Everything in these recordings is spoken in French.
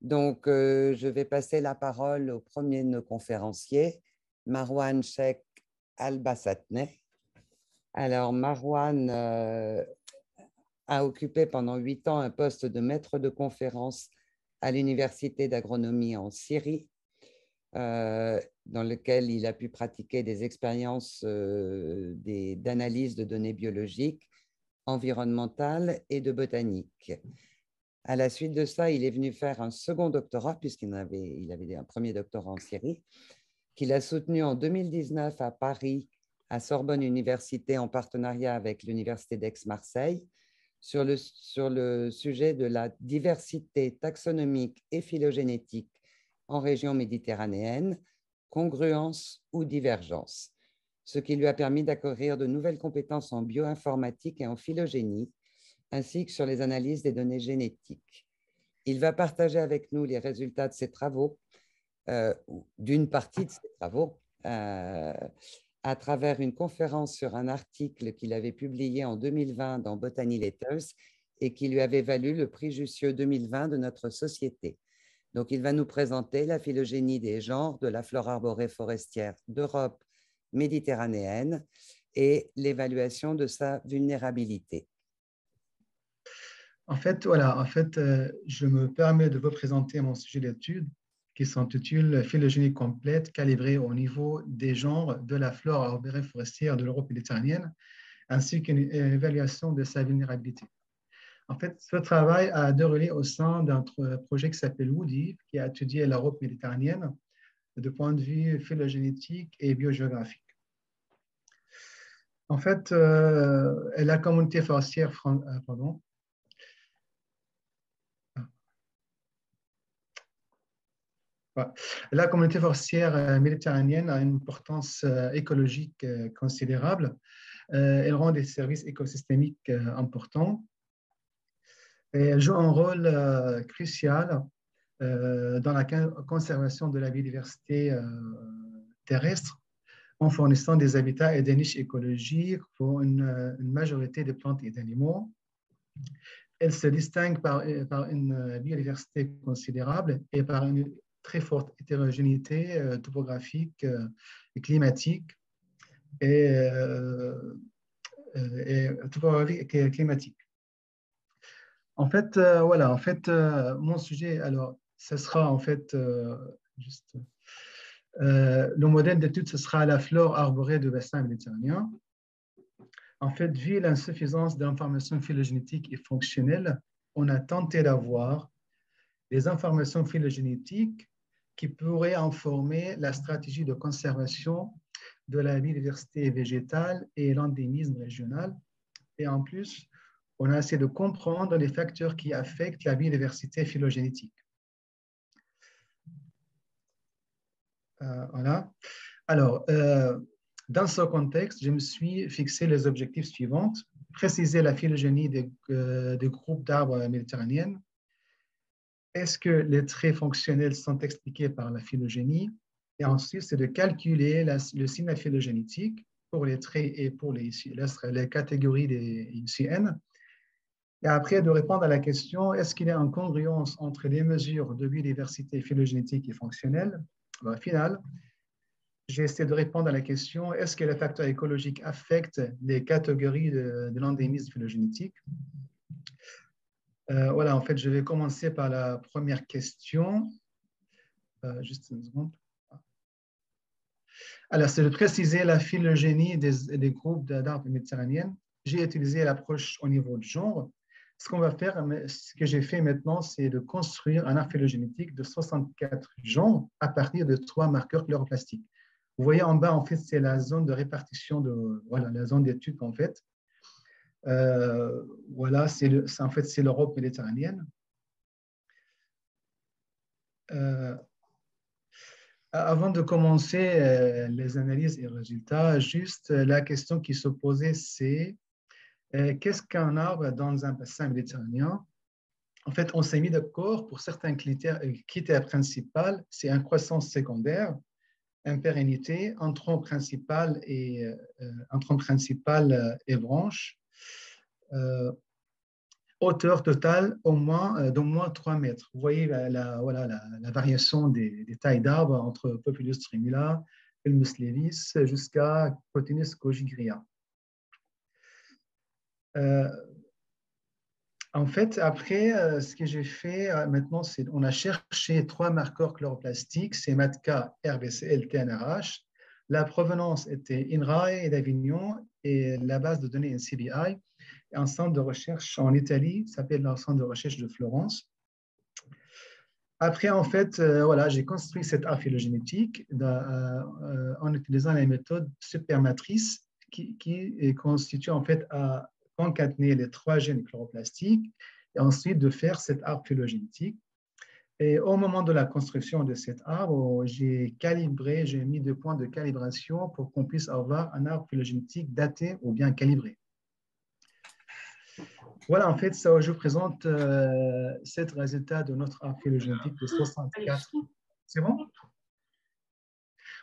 Donc, je vais passer la parole au premier de nos conférenciers, Marwan Sheikh Al-Bassatneh. Alors, Marwan a occupé pendant 8 ans un poste de maître de conférence à l'Université d'agronomie en Syrie, dans lequel il a pu pratiquer des expériences d'analyse de données biologiques, environnementales et de botanique. À la suite de ça, il est venu faire un second doctorat, puisqu'il avait un premier doctorat en Syrie, qu'il a soutenu en 2019 à Paris, à Sorbonne Université, en partenariat avec l'Université d'Aix-Marseille, sur le sujet de la diversité taxonomique et phylogénétique en région méditerranéenne, congruence ou divergence, ce qui lui a permis d'acquérir de nouvelles compétences en bioinformatique et en phylogénie, ainsi que sur les analyses des données génétiques. Il va partager avec nous les résultats de ses travaux, d'une partie de ses travaux, à travers une conférence sur un article qu'il avait publié en 2020 dans Botany Letters et qui lui avait valu le prix Jussieu 2020 de notre société. Donc, il va nous présenter la phylogénie des genres de la flore arborée forestière d'Europe méditerranéenne et l'évaluation de sa vulnérabilité. Je me permets de vous présenter mon sujet d'étude qui s'intitule Phylogénie complète calibrée au niveau des genres de la flore arborée forestière de l'Europe méditerranéenne, ainsi qu'une évaluation de sa vulnérabilité. En fait, ce travail a déroulé au sein d'un projet qui s'appelle WOODY, qui a étudié l'Europe méditerranéenne de point de vue phylogénétique et biogéographique. En fait, la communauté forestière La communauté forestière méditerranéenne a une importance écologique considérable. Elle rend des services écosystémiques importants et elle joue un rôle crucial dans la conservation de la biodiversité terrestre en fournissant des habitats et des niches écologiques pour une majorité de plantes et d'animaux. Elle se distingue par une biodiversité considérable et par une très forte hétérogénéité topographique et climatique climatique. En fait, mon sujet, alors, ce sera en fait le modèle d'étude, ce sera la flore arborée du bassin méditerranéen. En fait, vu l'insuffisance d'informations phylogénétiques et fonctionnelles, on a tenté d'avoir des informations phylogénétiques qui pourraient informer la stratégie de conservation de la biodiversité végétale et l'endémisme régional. Et en plus, on a essayé de comprendre les facteurs qui affectent la biodiversité phylogénétique. Voilà. Alors, dans ce contexte, je me suis fixé les objectifs suivants. Préciser la phylogénie des groupes d'arbres méditerranéens. Est-ce que les traits fonctionnels sont expliqués par la phylogénie? Et ensuite, c'est de calculer le signe phylogénétique pour les traits et pour les catégories des IUCN. Et après, de répondre à la question, est-ce qu'il y a une congruence entre les mesures de biodiversité phylogénétique et fonctionnelle? Au final, j'ai essayé de répondre à la question, est-ce que les facteurs écologiques affectent les catégories de l'endémisme phylogénétique? Voilà, en fait, je vais commencer par la première question. Juste une seconde. Alors, c'est de préciser la phylogénie des groupes d'arbres méditerranéens. J'ai utilisé l'approche au niveau de genre. Ce qu'on va faire, ce que j'ai fait maintenant, c'est de construire un arbre phylogénétique de 64 genres à partir de 3 marqueurs chloroplastiques. Vous voyez en bas, en fait, c'est la zone de répartition la zone d'étude, en fait. Voilà, en fait, c'est l'Europe méditerranéenne. Avant de commencer les analyses et résultats, juste la question qui se posait, c'est qu'est-ce qu'un arbre dans un bassin méditerranéen? En fait, on s'est mis d'accord pour certains critères principaux, c'est une croissance secondaire, une pérennité, un tronc principal et branche. hauteur totale d'au moins 3 mètres. Vous voyez voilà, la variation des tailles d'arbres entre Populus tremula, Ulmus levis, jusqu'à Cotinus cogigria. En fait, après, ce que j'ai fait maintenant, c'est on a cherché 3 marqueurs chloroplastiques, c'est MATCA, RBCL, TNRH. La provenance était INRAE et d'Avignon et la base de données NCBI. Un centre de recherche en Italie, s'appelle le centre de recherche de Florence. Après, en fait, voilà, j'ai construit cette arbre phylogénétique en utilisant la méthode supermatrice qui est constituée en fait à concaténer les 3 gènes chloroplastiques et ensuite de faire cet arbre phylogénétique. Et au moment de la construction de cet arbre, j'ai mis 2 points de calibration pour qu'on puisse avoir un arbre phylogénétique daté ou bien calibré. Voilà, en fait, ça, je vous présente cet résultat de notre arbre phylogénétique de 64. C'est bon?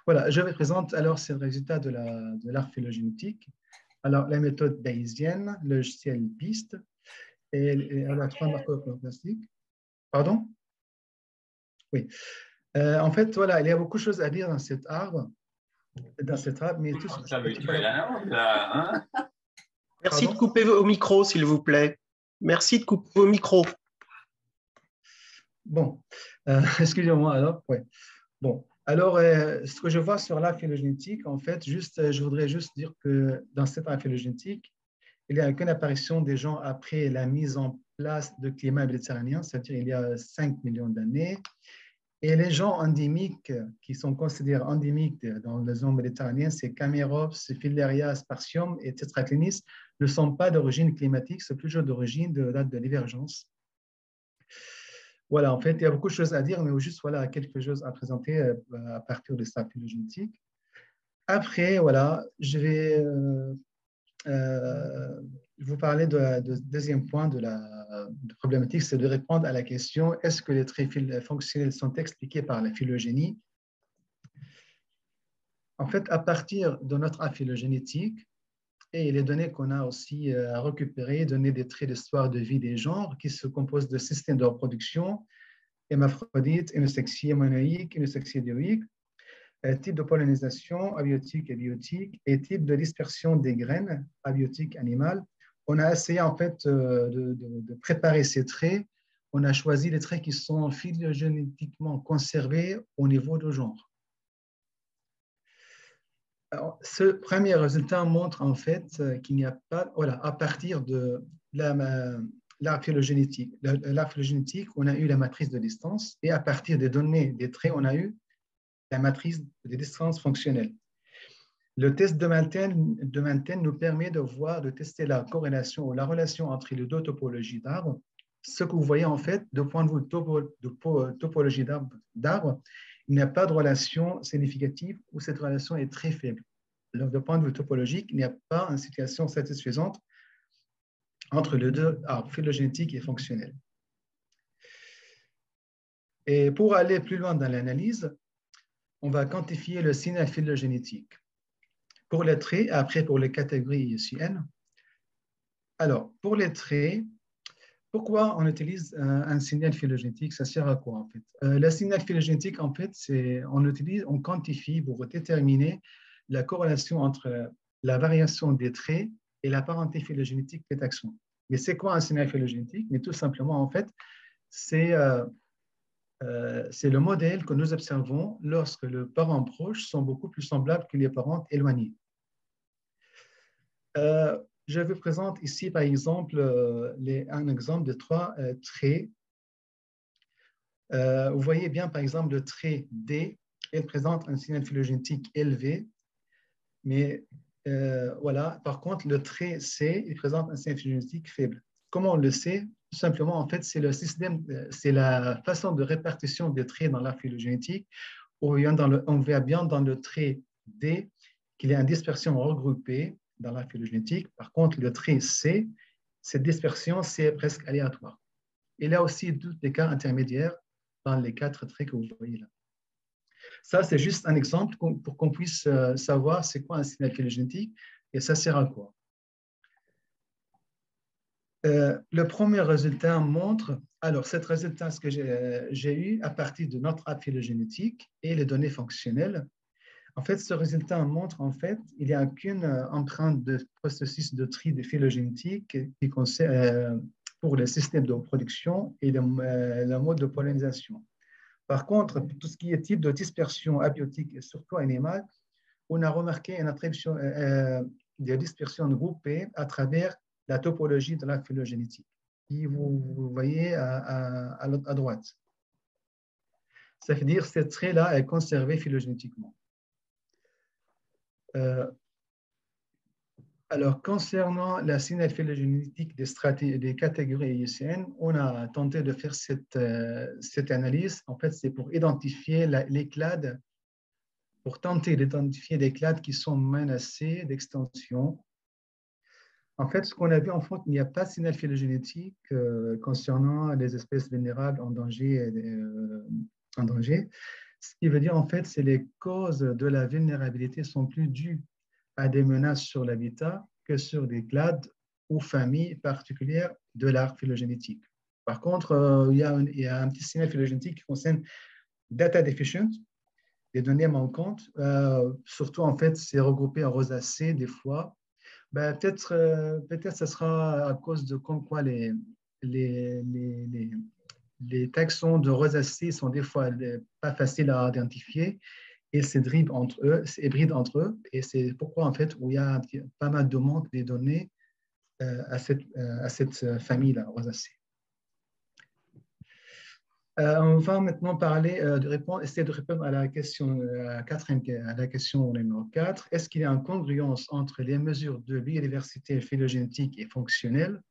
Voilà, je vous présente alors ce résultat de l'arbre phylogénétique. Alors, la méthode bayésienne, le logiciel BEAST, et elle a 3 marqueurs chloroplastiques. Pardon? Oui. En fait, voilà, il y a beaucoup de choses à dire dans cet arbre, mais tout ce Merci de couper vos micros, s'il vous plaît. Merci de couper vos micros. Bon, excusez-moi alors. Ouais. Bon, alors, ce que je vois sur l'arbre phylogénétique, en fait, je voudrais juste dire que dans cet arbre phylogénétique, il n'y a qu'une apparition des gens après la mise en place de climat méditerranéen, c'est-à-dire il y a 5 millions d'années. Et les gens endémiques qui sont considérés endémiques dans la zone méditerranéenne, c'est Camerops, Filaria, Spartium et Tetraclinis, ne sont pas d'origine climatique, c'est plutôt d'origine de date de divergence. Voilà, en fait, il y a beaucoup de choses à dire, mais juste voilà, quelques choses à présenter à partir de cet arbre phylogénétique. Après, voilà, je vais vous parler du deuxième point de la problématique, c'est de répondre à la question est-ce que les traits fonctionnels sont expliqués par la phylogénie? En fait, à partir de notre arbre phylogénétique et les données qu'on a aussi à récupérer, donner des traits d'histoire de vie des genres qui se composent de systèmes de reproduction, hémaphrodite, unisexie monoïque, unisexie dioïque, type de pollinisation, abiotique et biotique, et type de dispersion des graines, abiotique animale. On a essayé en fait de préparer ces traits. On a choisi les traits qui sont phylogénétiquement conservés au niveau de genre. Alors, ce premier résultat montre en fait qu'il n'y a pas, voilà, à partir de l'arbre phylogénétique. L'arbre phylogénétique, on a eu la matrice de distance, et à partir des données des traits, on a eu la matrice de distance fonctionnelle. Le test de Mantel nous permet de tester la corrélation ou la relation entre les 2 topologies d'arbres. Ce que vous voyez en fait, de point de vue de topologie d'arbres, il n'y a pas de relation significative ou cette relation est très faible. Alors, de point de vue topologique, il n'y a pas une situation satisfaisante entre les 2 arbres phylogénétiques et fonctionnels. Et pour aller plus loin dans l'analyse, on va quantifier le signal phylogénétique. Pour les traits, après pour les catégories IUCN. Alors, pour les traits, pourquoi on utilise un signal phylogénétique? Ça sert à quoi en fait? Le signal phylogénétique, en fait, on quantifie pour déterminer la corrélation entre la variation des traits et la parenté phylogénétique des taxons. Mais c'est quoi un signal phylogénétique? Mais tout simplement, en fait, c'est le modèle que nous observons lorsque les parents proches sont beaucoup plus semblables que les parents éloignés. Je vous présente ici, par exemple, un exemple de 3 traits. Vous voyez bien, par exemple, le trait D, il présente un signal phylogénétique élevé, mais voilà. Par contre, le trait C, il présente un signal phylogénétique faible. Comment on le sait? Tout simplement, en fait, c'est le système, c'est la façon de répartition des traits dans la phylogénétique. On voit bien dans le trait D qu'il y a une dispersion regroupée dans la phylogénétique. Par contre, le trait C, cette dispersion, c'est presque aléatoire. Il y a aussi tous les cas intermédiaires dans les 4 traits que vous voyez là. Ça, c'est juste un exemple pour qu'on puisse savoir c'est quoi un signal phylogénétique et ça sert à quoi. Le premier résultat montre, alors cet résultat, ce que j'ai eu à partir de notre arbre phylogénétique et les données fonctionnelles. En fait, ce résultat montre, en fait, il n'y a qu'une empreinte de processus de tri de phylogénétique qui concerne pour le système de reproduction et le mode de pollinisation. Par contre, pour tout ce qui est type de dispersion abiotique et surtout animale, on a remarqué une attribution de dispersion groupée à travers la topologie de la phylogénétique, qui vous voyez à droite. Ça veut dire que ce trait-là est conservé phylogénétiquement. Alors, concernant la signal phylogénétique des catégories IUCN, on a tenté de faire cette analyse. En fait, c'est pour identifier les clades, pour tenter d'identifier des clades qui sont menacées d'extinction. En fait, ce qu'on a vu, en fait, il n'y a pas de signal phylogénétique concernant les espèces vulnérables en danger. Ce qui veut dire, en fait, c'est les causes de la vulnérabilité sont plus dues à des menaces sur l'habitat que sur des clades ou familles particulières de l'arbre phylogénétique. Par contre, il y a un petit signal phylogénétique qui concerne data deficient, les données manquantes. Surtout, en fait, c'est regroupé en rosacée des fois. Ben, peut-être ce sera à cause de comme quoi les taxons de rosacée sont des fois pas faciles à identifier et s'hybrident entre eux. Et c'est pourquoi, en fait, où il y a pas mal de manque des données à cette famille-là, rosacée. On va maintenant parler essayer de répondre à la question, à la question numéro 4. Est-ce qu'il y a une congruence entre les mesures de biodiversité phylogénétique et fonctionnelle?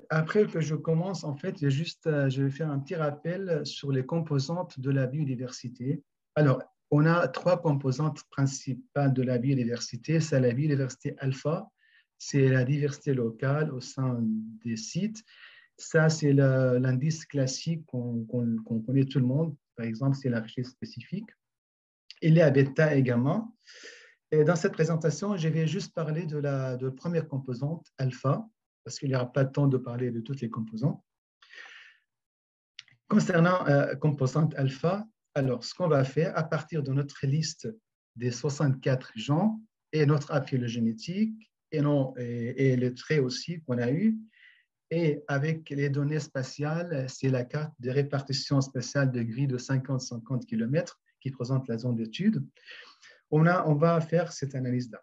Après que je commence, en fait, je vais faire un petit rappel sur les composantes de la biodiversité. Alors, on a 3 composantes principales de la biodiversité. C'est la biodiversité alpha, c'est la diversité locale au sein des sites. Ça, c'est l'indice classique qu'on connaît tout le monde. Par exemple, c'est la richesse spécifique. Il y a bêta et gamma. Et dans cette présentation, je vais juste parler de la première composante, alpha, parce qu'il n'y aura pas le temps de parler de toutes les composantes. Concernant composante alpha, alors, ce qu'on va faire, à partir de notre liste des 64 gens et notre arbre phylogénétique et le trait aussi qu'on a eu, et avec les données spatiales, c'est la carte de répartition spatiale de grille de 50-50 km qui présente la zone d'étude. On va faire cette analyse-là.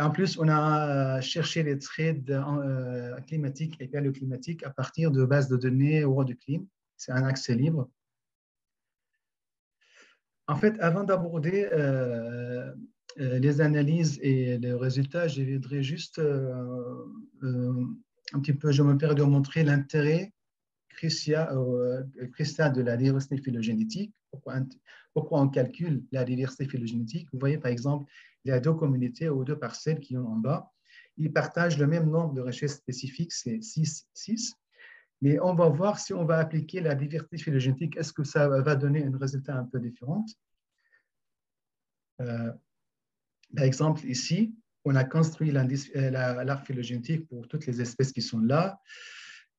En plus, on a cherché les traits climatiques et paléoclimatiques à partir de bases de données WorldClim. C'est un accès libre. En fait, avant d'aborder les analyses et les résultats, je voudrais juste un petit peu, je me permets de montrer l'intérêt crucial de la diversité phylogénétique. Pourquoi on calcule la diversité phylogénétique? Vous voyez, par exemple, il y a 2 communautés ou 2 parcelles qui sont en bas. Ils partagent le même nombre de richesses spécifiques, c'est 6. Mais on va voir si on va appliquer la diversité phylogénétique, est-ce que ça va donner un résultat un peu différent? Par exemple, ici, on a construit l'arbre phylogénétique pour toutes les espèces qui sont là.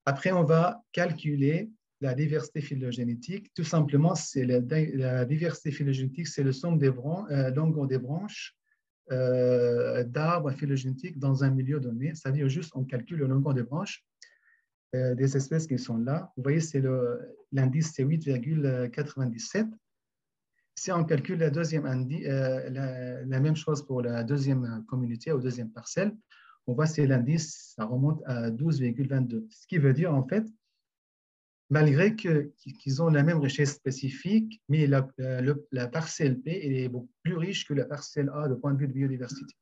Après, on va calculer la diversité phylogénétique. Tout simplement, c'est la diversité phylogénétique, c'est le somme des longueurs des branches d'arbres phylogénétiques dans un milieu donné. C'est-à-dire juste, on calcule le longueur des branches des espèces qui sont là. Vous voyez, l'indice, c'est 8,97. Si on calcule la deuxième la même chose pour la deuxième communauté ou deuxième parcelle, on voit que l'indice, ça remonte à 12,22. Ce qui veut dire, en fait, malgré qu'ils ont la même richesse spécifique, mais la parcelle P est beaucoup plus riche que la parcelle A de point de vue de biodiversité.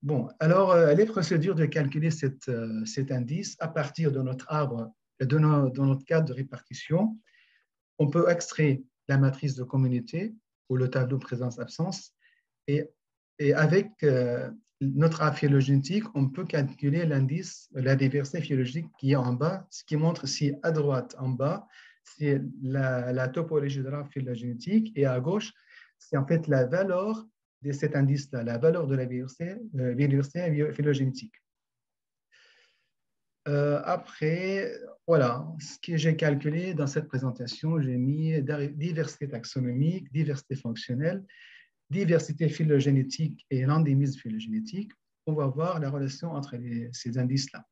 Bon, alors, les procédures de calculer cet indice à partir de notre arbre, de notre cadre de répartition, on peut extraire la matrice de communauté ou le tableau présence-absence et avec notre arbre phylogénétique, on peut calculer l'indice, la diversité phylogénétique qui est en bas, ce qui montre si à droite, en bas, c'est la topologie de l'arbre phylogénétique et à gauche, c'est en fait la valeur de cet indice-là, la valeur de la biodiversité phylogénétique. Après, voilà, ce que j'ai calculé dans cette présentation, j'ai mis diversité taxonomique, diversité fonctionnelle, diversité phylogénétique et l'endémisme phylogénétique. On va voir la relation entre ces indices-là.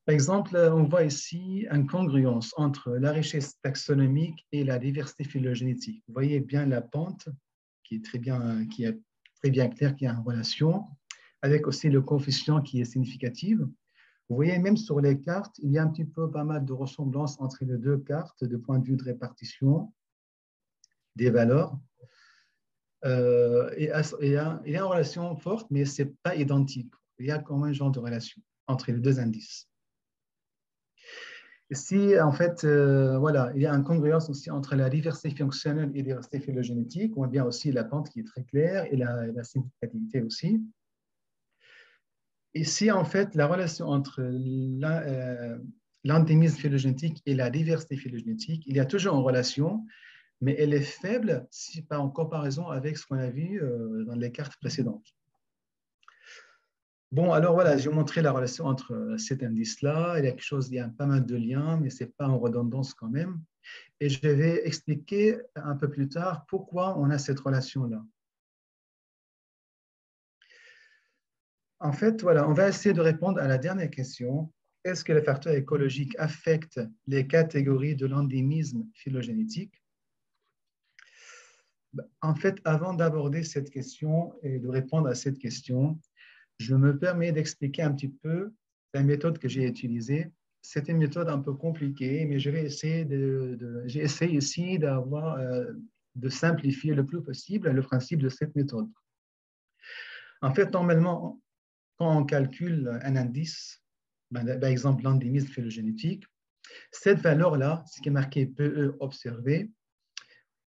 Par exemple, on voit ici une congruence entre la richesse taxonomique et la diversité phylogénétique. Vous voyez bien la pente qui est très bien claire, qui a une relation, avec aussi le coefficient qui est significatif. Vous voyez, même sur les cartes, il y a un petit peu pas mal de ressemblances entre les deux cartes de point de vue de répartition des valeurs. Il y a une relation forte, mais ce n'est pas identique. Il y a quand même un genre de relation entre les deux indices. Ici, en fait, voilà, il y a une congruence aussi entre la diversité fonctionnelle et la diversité phylogénétique. On voit bien aussi la pente qui est très claire et la significativité aussi. Ici, en fait, la relation entre l'endémisme phylogénétique et la diversité phylogénétique, il y a toujours une relation, mais elle est faible si pas en comparaison avec ce qu'on a vu dans les cartes précédentes. Bon, alors voilà, j'ai montré la relation entre cet indice-là. Il y a pas mal de liens, mais ce n'est pas en redondance quand même. Et je vais expliquer un peu plus tard pourquoi on a cette relation-là. En fait, voilà, on va essayer de répondre à la dernière question. Est-ce que les facteurs écologiques affectent les catégories de l'endémisme phylogénétique? En fait, avant d'aborder cette question et de répondre à cette question, je me permets d'expliquer un petit peu la méthode que j'ai utilisée. C'est une méthode un peu compliquée, mais je vais essayer j'ai essayé ici de simplifier le plus possible le principe de cette méthode. En fait, normalement, quand on calcule un indice, par exemple l'endémisme phylogénétique, cette valeur-là, ce qui est marqué PE observé,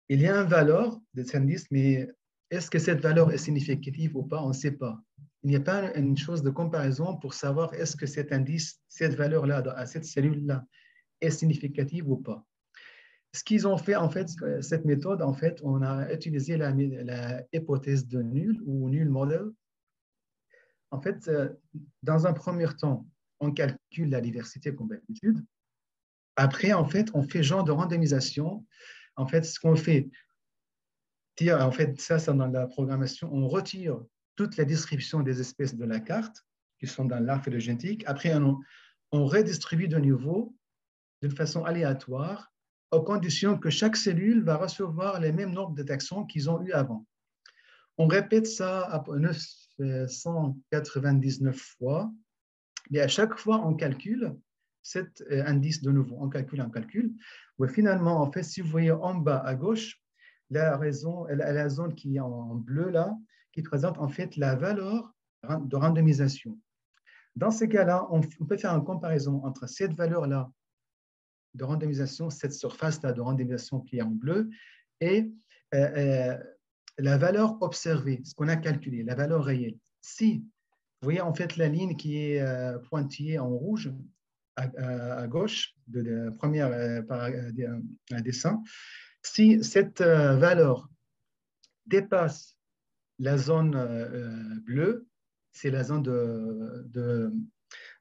il y a une valeur de cet indice, mais est-ce que cette valeur est significative ou pas? On ne sait pas. Il n'y a pas une chose de comparaison pour savoir est-ce que cet indice, cette valeur-là, à cette cellule-là, est significative ou pas. Ce qu'ils ont fait, en fait, cette méthode, en fait, on a utilisé la hypothèse de nul ou nul model. En fait, dans un premier temps, on calcule la diversité comme d'habitude. Après, en fait, on fait genre de randomisation. En fait, ce qu'on fait, en fait, ça, c'est dans la programmation, on retire toute la description des espèces de la carte qui sont dans l'arbre phylogénétique. Après, on redistribue de nouveau d'une façon aléatoire aux conditions que chaque cellule va recevoir les mêmes nombres de taxons qu'ils ont eu avant. On répète ça à 999 fois, mais à chaque fois, on calcule cet indice de nouveau. On calcule. Ouais, finalement, en fait, si vous voyez en bas à gauche, la zone qui est en bleu là, qui présente en fait la valeur de randomisation. Dans ces cas-là, on peut faire une comparaison entre cette valeur-là de randomisation, cette surface-là de randomisation qui est en bleu, et la valeur observée, ce qu'on a calculé, la valeur réelle. Si vous voyez en fait la ligne qui est pointillée en rouge à gauche de la première dessin, si cette valeur dépasse la zone bleue, c'est la zone de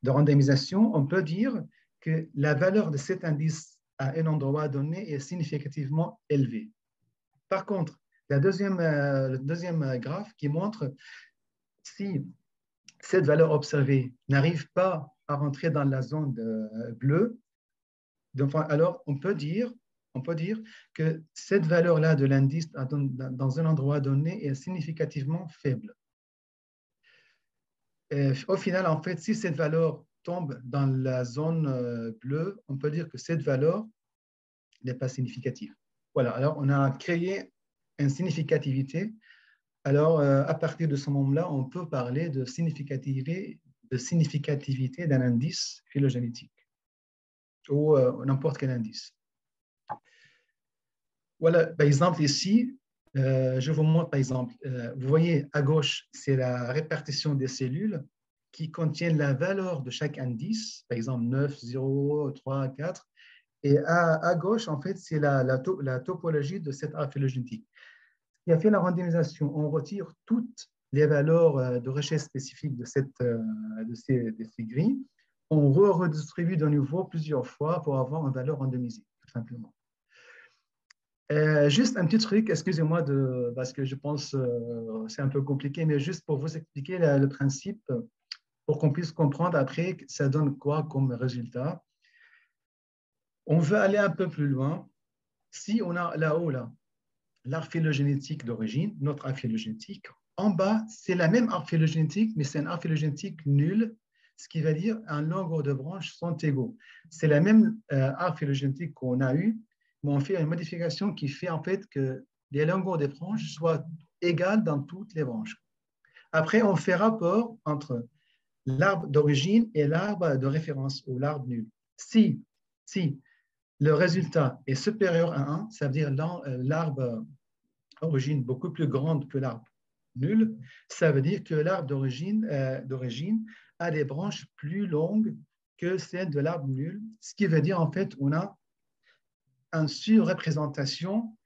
randomisation, on peut dire que la valeur de cet indice à un endroit donné est significativement élevée. Par contre, le deuxième graphe qui montre si cette valeur observée n'arrive pas à rentrer dans la zone bleue, donc, alors on peut dire que cette valeur-là de l'indice dans un endroit donné est significativement faible. Et au final, en fait, si cette valeur tombe dans la zone bleue, on peut dire que cette valeur n'est pas significative. Voilà, alors on a créé une significativité. Alors, à partir de ce moment-là, on peut parler de significativité d'un indice phylogénétique ou n'importe quel indice. Voilà, par exemple, ici, je vous montre, par exemple, vous voyez à gauche, c'est la répartition des cellules qui contiennent la valeur de chaque indice, par exemple 9, 0, 3, 4. Et à gauche, en fait, c'est la topologie de cet arbre phylogénétique. qui a fait la randomisation, on retire toutes les valeurs de recherche spécifiques de ces grilles, on redistribue de nouveau plusieurs fois pour avoir une valeur randomisée, tout simplement. Juste un petit truc, excusez-moi, parce que je pense que c'est un peu compliqué, mais juste pour vous expliquer le principe, pour qu'on puisse comprendre après ça donne quoi comme résultat. On veut aller un peu plus loin. Si on a là-haut, l'arbre phylogénétique d'origine, notre arbre phylogénétique, en bas, c'est la même arbre phylogénétique, mais c'est un arbre phylogénétique nul, ce qui va dire un longueur de branche sont égaux. C'est la même arbre phylogénétique qu'on a eu, mais on fait une modification qui fait en fait que les longueurs des branches soient égales dans toutes les branches. Après, on fait rapport entre l'arbre d'origine et l'arbre de référence ou l'arbre nul. Si le résultat est supérieur à 1, ça veut dire l'arbre d'origine beaucoup plus grande que l'arbre nul, ça veut dire que l'arbre d'origine a des branches plus longues que celles de l'arbre nul, ce qui veut dire en fait on a une surreprésentation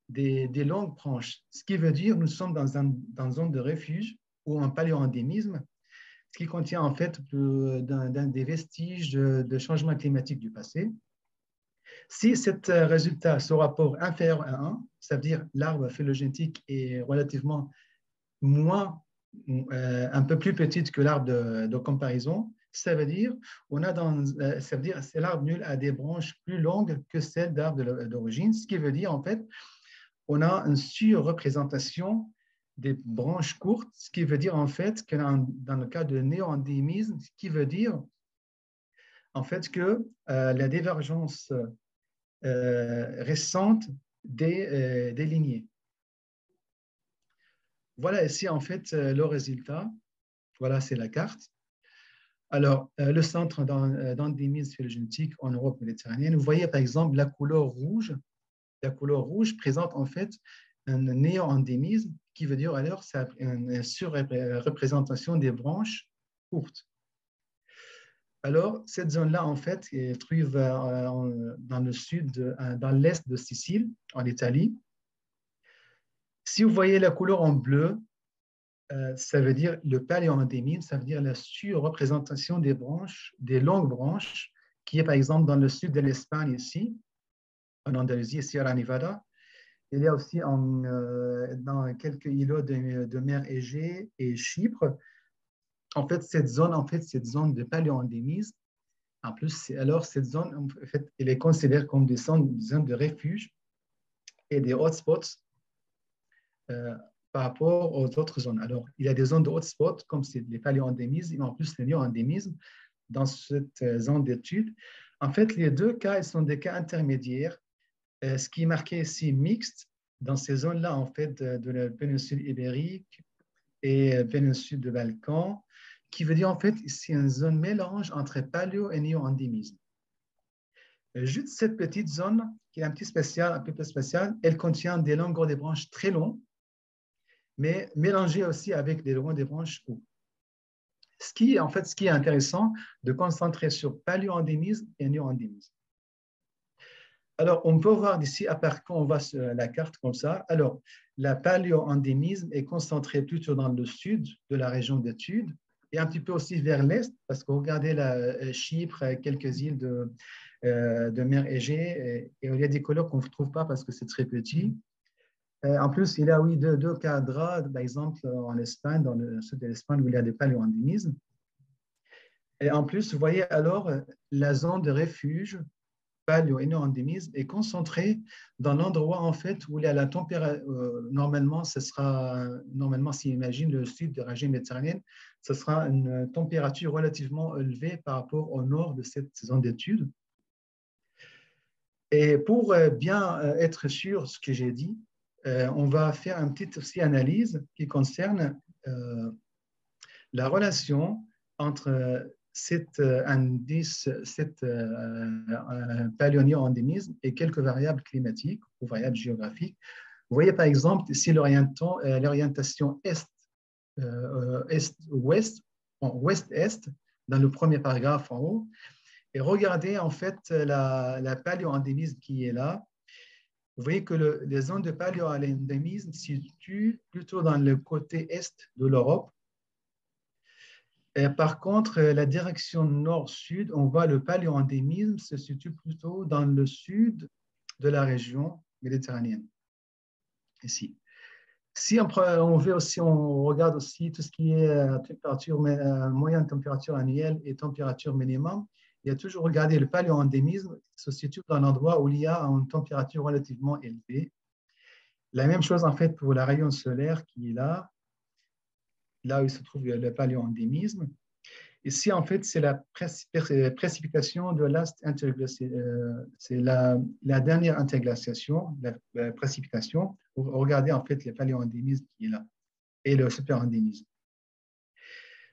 des longues branches, ce qui veut dire nous sommes dans une zone de refuge ou un paléoendémisme, ce qui contient en fait des vestiges de changement climatique du passé. Si cet résultat, ce rapport inférieur à 1, ça veut dire l'arbre phylogénétique est relativement un peu plus petite que l'arbre de comparaison, ça veut dire que l'arbre nul a des branches plus longues que celles d'arbre d'origine, ce qui veut dire en fait on a une surreprésentation des branches courtes, ce qui veut dire en fait que dans le cas de néo-endémisme, ce qui veut dire en fait que la divergence récente des lignées. Voilà ici en fait le résultat. Voilà, c'est la carte. Alors, le centre d'endémisme phylogénétique en Europe méditerranéenne, vous voyez par exemple la couleur rouge. La couleur rouge présente en fait un néo-endémisme qui veut dire alors c'est une surreprésentation des branches courtes. Alors, cette zone-là, en fait, est trouve dans le sud, dans l'est de Sicile, en Italie. Si vous voyez la couleur en bleu, ça veut dire le paléoendémisme, ça veut dire la surreprésentation des branches, des longues branches, qui est par exemple dans le sud de l'Espagne ici, en Andalousie, Sierra Nevada. Il y a aussi dans quelques îlots de mer Égée et Chypre. En fait, cette zone de paléoendémisme, en plus, alors cette zone, en fait, elle est considérée comme des zones de refuge et des hotspots par rapport aux autres zones. Alors, il y a des zones de hotspots, comme c'est les paléoendémismes, et en plus les néo-endémismes, dans cette zone d'étude. En fait, les deux cas, ils sont des cas intermédiaires. Ce qui est marqué ici mixte, dans ces zones-là, en fait, de la péninsule ibérique et péninsule de Balkan, qui veut dire en fait c'est une zone mélange entre paléo et néo-endémisme. Juste cette petite zone, qui est un peu spéciale, elle contient des longueurs des branches très longues, mais mélangées aussi avec des longueurs des branches courtes. Ce qui est intéressant de concentrer sur paléo-endémisme et néo-endémisme. Alors, on peut voir d'ici, à part quand on voit la carte comme ça, alors, la paléo-endémisme est concentrée plutôt dans le sud de la région d'étude et un petit peu aussi vers l'est, parce que regardez Chypre, quelques îles de mer Égée, et il y a des couleurs qu'on ne trouve pas parce que c'est très petit. En plus, il y a oui, deux cadres, par exemple en Espagne, dans le sud de l'Espagne, où il y a des paléo-endémismes. Et en plus, vous voyez alors la zone de refuge paléo et néo-endémisme est concentrée dans l'endroit en fait où il y a la température. Normalement, si on imagine le sud de la région méditerranéenne, ce sera une température relativement élevée par rapport au nord de cette zone d'étude. Et pour bien être sûr de ce que j'ai dit, on va faire une petite aussi analyse qui concerne la relation entre cet indice, cet paléo-néo-endémisme et quelques variables climatiques ou variables géographiques. Vous voyez par exemple ici l'orientation est-ouest, ouest-est, dans le premier paragraphe en haut. Et regardez en fait la paléo-endémisme qui est là. vous voyez que les zones de paléoendémisme se situent plutôt dans le côté est de l'Europe. Par contre, la direction nord-sud, on voit le paléoendémisme se situe plutôt dans le sud de la région méditerranéenne, ici. Si on regarde aussi tout ce qui est température, moyenne température annuelle et température minimum, il y a toujours regardé le paléoendémisme se situe dans l'endroit où il y a une température relativement élevée. La même chose en fait pour la rayon solaire qui est là où il se trouve le paléoendémisme. Ici, en fait, c'est la précipitation de last interglaciation. C'est la dernière interglaciation, la précipitation. Regardez, en fait, le paléoendémisme qui est là et le superendémisme.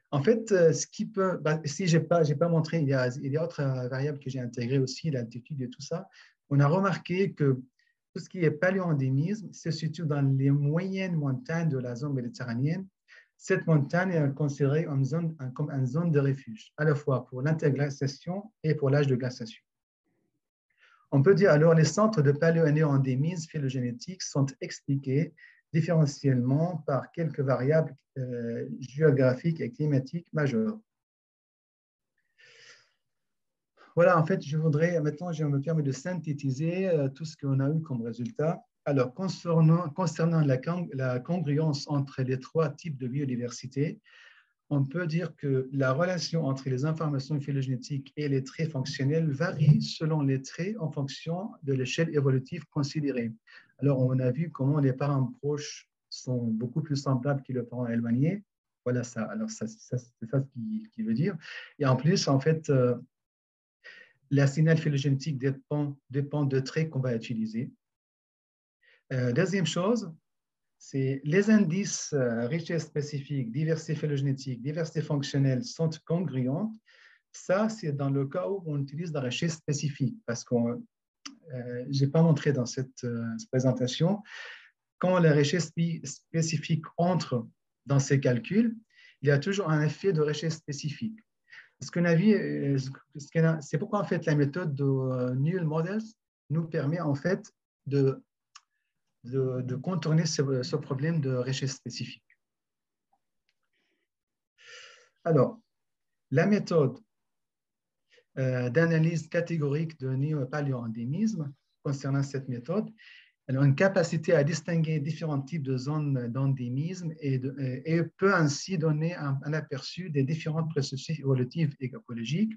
En fait, ce qui peut... ici, je n'ai pas montré, il y a d'autres variables que j'ai intégrées aussi, l'altitude et tout ça. On a remarqué que tout ce qui est paléoendémisme se situe dans les moyennes montagnes de la zone méditerranéenne. Cette montagne est considérée comme une zone de refuge, à la fois pour l'interglaciation et pour l'âge de glaciation. On peut dire alors les centres de paléoendémisme phylogénétique sont expliqués différentiellement par quelques variables géographiques et climatiques majeures. Voilà, en fait, maintenant, je me permets de synthétiser tout ce qu'on a eu comme résultat. Alors, concernant la congruence entre les trois types de biodiversité, on peut dire que la relation entre les informations phylogénétiques et les traits fonctionnels varie selon les traits en fonction de l'échelle évolutive considérée. Alors, on a vu comment les parents proches sont beaucoup plus semblables que les parents éloignés. Voilà ça. Alors, c'est ça ce qui veut dire. Et en plus, en fait, la signal phylogénétique dépend de traits qu'on va utiliser. Deuxième chose, c'est les indices richesse spécifique, diversité phylogénétique, diversité fonctionnelle sont congruents. Ça, c'est dans le cas où on utilise la richesse spécifique, parce que je n'ai pas montré dans cette présentation, quand la richesse spécifique entre dans ces calculs, il y a toujours un effet de richesse spécifique. Ce qu'on a vu, c'est pourquoi en fait la méthode de Null Models nous permet en fait de contourner ce problème de richesse spécifique. Alors, la méthode d'analyse catégorique de néopaléoendémisme, concernant cette méthode, elle a une capacité à distinguer différents types de zones d'endémisme et peut ainsi donner un aperçu des différents processus évolutifs et écologiques.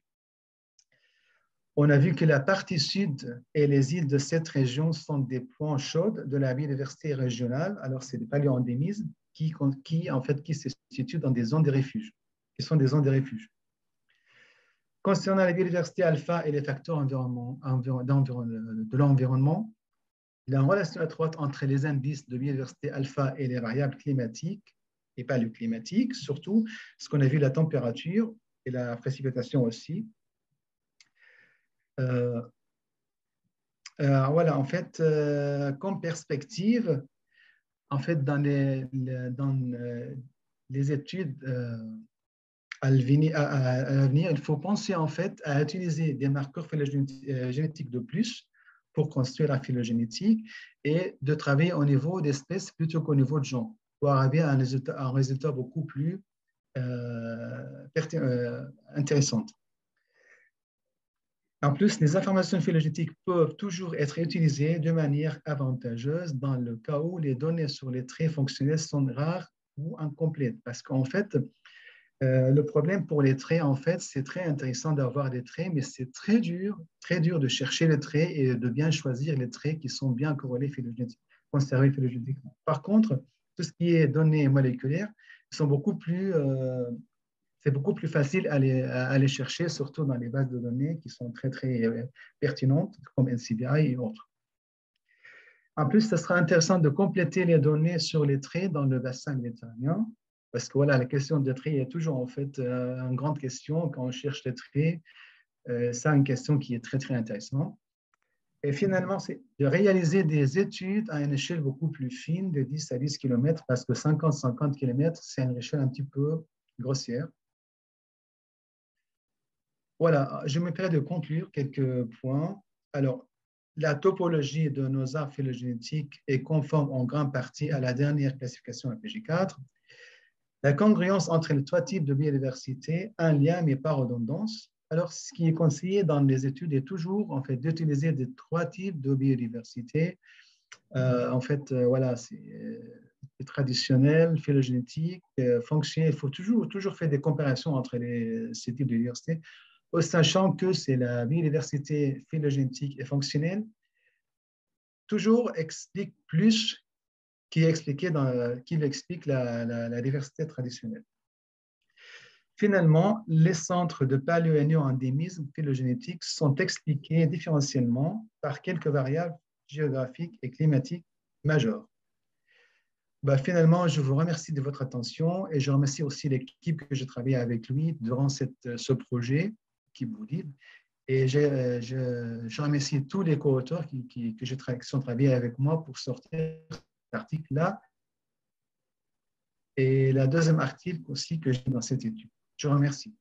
On a vu que la partie sud et les îles de cette région sont des points chauds de la biodiversité régionale. Alors, c'est des paléoendémismes qui se situent dans des zones de refuge, qui sont des zones de refuge. Concernant la biodiversité alpha et les facteurs de l'environnement, il y a une relation étroite entre les indices de biodiversité alpha et les variables climatiques et paléoclimatiques, surtout ce qu'on a vu, la température et la précipitation aussi. Voilà, en fait, comme perspective, en fait, dans les études à l'avenir, il faut penser en fait à utiliser des marqueurs phylogénétiques de plus pour construire la phylogénétique et de travailler au niveau d'espèces plutôt qu'au niveau de genre, pour arriver à un résultat beaucoup plus intéressant. En plus, les informations phylogénétiques peuvent toujours être utilisées de manière avantageuse dans le cas où les données sur les traits fonctionnels sont rares ou incomplètes. Parce qu'en fait, le problème pour les traits, en fait, c'est très intéressant d'avoir des traits, mais c'est très dur de chercher les traits et de bien choisir les traits qui sont bien corrélés conservés phylogénétiquement. Par contre, tout ce qui est données moléculaires sont c'est beaucoup plus facile à les chercher, surtout dans les bases de données qui sont très pertinentes, comme NCBI et autres. En plus, ce sera intéressant de compléter les données sur les traits dans le bassin méditerranéen, parce que voilà, la question des traits est toujours en fait une grande question quand on cherche les traits. C'est une question qui est très intéressante. Et finalement, c'est de réaliser des études à une échelle beaucoup plus fine, de 10 à 10 km, parce que 50 km, c'est une échelle un petit peu grossière. Voilà, je me permets de conclure quelques points. Alors, la topologie de nos arbres phylogénétiques est conforme en grande partie à la dernière classification APJ4. La congruence entre les trois types de biodiversité, un lien mais pas redondance. Alors, ce qui est conseillé dans les études est toujours en fait d'utiliser des trois types de biodiversité. Voilà, c'est traditionnel, phylogénétique, fonctionnel. Il faut toujours faire des comparaisons entre ces types de diversité, sachant que c'est la biodiversité phylogénétique et fonctionnelle, toujours explique plus qui explique la diversité traditionnelle. Finalement, les centres de paléo-endémisme phylogénétique sont expliqués différentiellement par quelques variables géographiques et climatiques majeures. Finalement, je vous remercie de votre attention et je remercie aussi l'équipe que j'ai travaillé avec lui durant ce projet qui vous dit. Et je remercie tous les co-auteurs qui sont travaillés avec moi pour sortir cet article-là et la deuxième article aussi que j'ai dans cette étude. Je vous remercie.